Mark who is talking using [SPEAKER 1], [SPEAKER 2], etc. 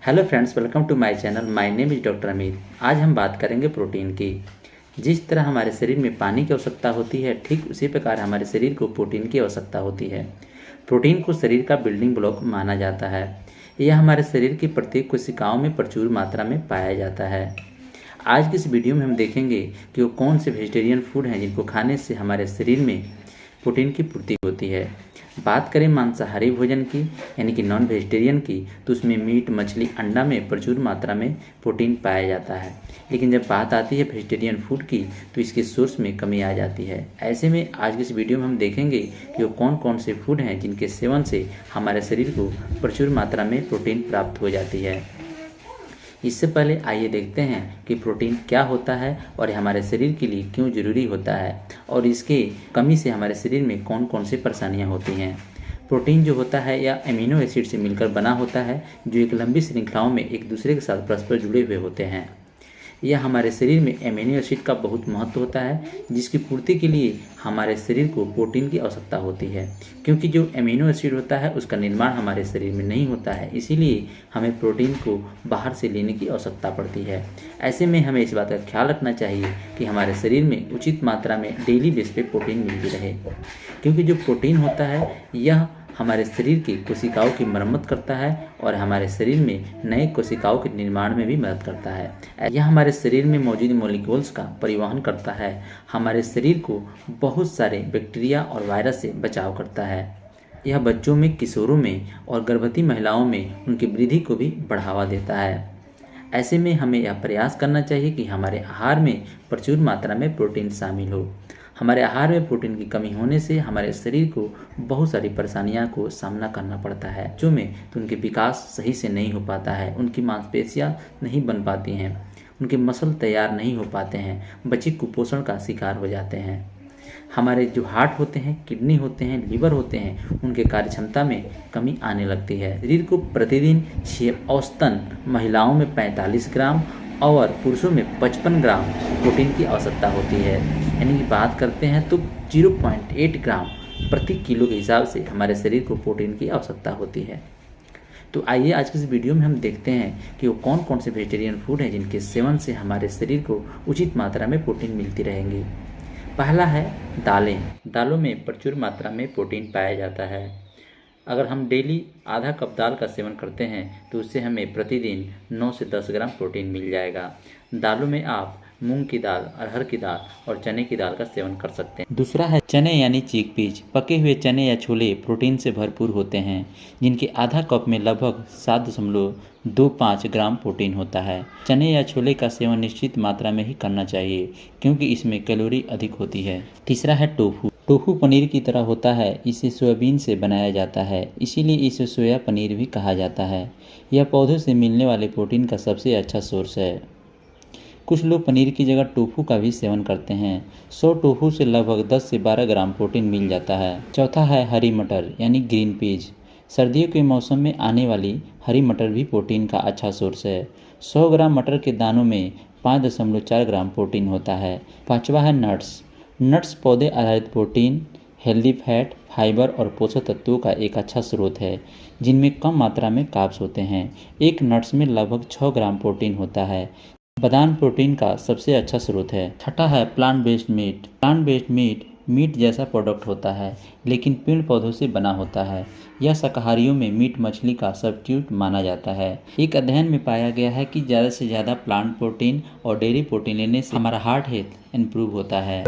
[SPEAKER 1] Hello friends, welcome to my channel. My name is doctor Amit. आज हम बात करेंगे प्रोटीन की। जिस तरह हमारे शरीर में पानी की आवश्यकता होती है, ठीक उसी प्रकार हमारे शरीर को प्रोटीन की आवश्यकता होती है। प्रोटीन को शरीर का बिल्डिंग ब्लॉक माना जाता है। यह हमारे शरीर की प्रत्येक कोशिकाओं में प्रचुर मात्रा में पाया जाता है। आज की इस वीडियो में हम देखेंगे कि वो कौन से वेजिटेरियन फूड हैं जिनको खाने से हमारे शरीर में प्रोटीन की पूर्ति होती है। बात करें मांसाहारी भोजन की यानी कि नॉन वेजिटेरियन की, तो उसमें मीट, मछली, अंडा में प्रचुर मात्रा में प्रोटीन पाया जाता है। लेकिन जब बात आती है वेजिटेरियन फूड की, तो इसके सोर्स में कमी आ जाती है। ऐसे में आज की इस वीडियो में हम देखेंगे कि वो कौन कौन से फूड हैं जिनके सेवन से हमारे शरीर को प्रचुर मात्रा में प्रोटीन प्राप्त हो जाती है। इससे पहले आइए देखते हैं कि प्रोटीन क्या होता है और ये हमारे शरीर के लिए क्यों ज़रूरी होता है और इसके कमी से हमारे शरीर में कौन कौन सी परेशानियां होती हैं। प्रोटीन जो होता है यह अमीनो एसिड से मिलकर बना होता है, जो एक लंबी श्रृंखलाओं में एक दूसरे के साथ परस्पर जुड़े हुए होते हैं। यह हमारे शरीर में अमीनो एसिड का बहुत महत्व होता है, जिसकी पूर्ति के लिए हमारे शरीर को प्रोटीन की आवश्यकता होती है। क्योंकि जो अमीनो एसिड होता है उसका निर्माण हमारे शरीर में नहीं होता है, इसीलिए हमें प्रोटीन को बाहर से लेने की आवश्यकता पड़ती है। ऐसे में हमें इस बात का ख्याल रखना चाहिए कि हमारे शरीर में उचित मात्रा में डेली बेस पे प्रोटीन मिलती रहे। क्योंकि जो प्रोटीन होता है यह हमारे शरीर की कोशिकाओं की मरम्मत करता है और हमारे शरीर में नए कोशिकाओं के निर्माण में भी मदद करता है। यह हमारे शरीर में मौजूद मॉलिक्यूल्स का परिवहन करता है, हमारे शरीर को बहुत सारे बैक्टीरिया और वायरस से बचाव करता है। यह बच्चों में, किशोरों में और गर्भवती महिलाओं में उनकी वृद्धि को भी बढ़ावा देता है। ऐसे में हमें यह प्रयास करना चाहिए कि हमारे आहार में प्रचुर मात्रा में प्रोटीन शामिल हो। हमारे आहार में प्रोटीन की कमी होने से हमारे शरीर को बहुत सारी परेशानियों को सामना करना पड़ता है। बच्चों में तो उनके विकास सही से नहीं हो पाता है, उनकी मांसपेशियां नहीं बन पाती हैं, उनके मसल तैयार नहीं हो पाते हैं, बच्चे कुपोषण का शिकार हो जाते हैं। हमारे जो हार्ट होते हैं, किडनी होते हैं, लिवर होते हैं, उनके कार्यक्षमता में कमी आने लगती है। शरीर को प्रतिदिन औसतन महिलाओं में 45 ग्राम और पुरुषों में 55 ग्राम प्रोटीन की आवश्यकता होती है। यानी कि बात करते हैं तो 0.8 ग्राम प्रति किलो के हिसाब से हमारे शरीर को प्रोटीन की आवश्यकता होती है। तो आइए आज की इस वीडियो में हम देखते हैं कि वो कौन कौन से वेजिटेरियन फूड हैं जिनके सेवन से हमारे शरीर को उचित मात्रा में प्रोटीन मिलती रहेंगी। पहला है दालें। दालों में प्रचुर मात्रा में प्रोटीन पाया जाता है। अगर हम डेली आधा कप दाल का सेवन करते हैं तो उससे हमें प्रतिदिन 9 से 10 ग्राम प्रोटीन मिल जाएगा। दालों में आप मूंग की दाल, अरहर की दाल और चने की दाल का सेवन कर सकते हैं। दूसरा है चने यानी चिकपीस। पके हुए चने या छोले प्रोटीन से भरपूर होते हैं, जिनके आधा कप में लगभग 7.25 ग्राम प्रोटीन होता है। चने या छोले का सेवन निश्चित मात्रा में ही करना चाहिए, क्योंकि इसमें कैलोरी अधिक होती है। तीसरा है टोफू। टोफू पनीर की तरह होता है, इसे सोयाबीन से बनाया जाता है, इसीलिए इसे सोया पनीर भी कहा जाता है। यह पौधों से मिलने वाले प्रोटीन का सबसे अच्छा सोर्स है। कुछ लोग पनीर की जगह टोफू का भी सेवन करते हैं। 100 टोफू से लगभग 10 से 12 ग्राम प्रोटीन मिल जाता है। चौथा है हरी मटर यानी ग्रीन पीज। सर्दियों के मौसम में आने वाली हरी मटर भी प्रोटीन का अच्छा सोर्स है। 100 ग्राम मटर के दानों में 5.4 ग्राम प्रोटीन होता है। पाँचवा है नट्स। नट्स पौधे आधारित प्रोटीन, हेल्दी फैट, फाइबर और पोषक तत्वों का एक अच्छा स्रोत है, जिनमें कम मात्रा में कार्ब्स होते हैं। एक नट्स में लगभग 6 ग्राम प्रोटीन होता है। बादाम प्रोटीन का सबसे अच्छा स्रोत है। छठा है plant based meat. Plant based meat जैसा प्रोडक्ट होता है, लेकिन पेड़ पौधों से बना होता है। यह शाकाहारियों में मीट मछली का सब्स्टिट्यूट माना जाता है। एक अध्ययन में पाया गया है कि ज़्यादा से ज़्यादा प्लांट प्रोटीन और डेयरी प्रोटीन लेने से हमारा हार्ट हेल्थ इम्प्रूव होता है।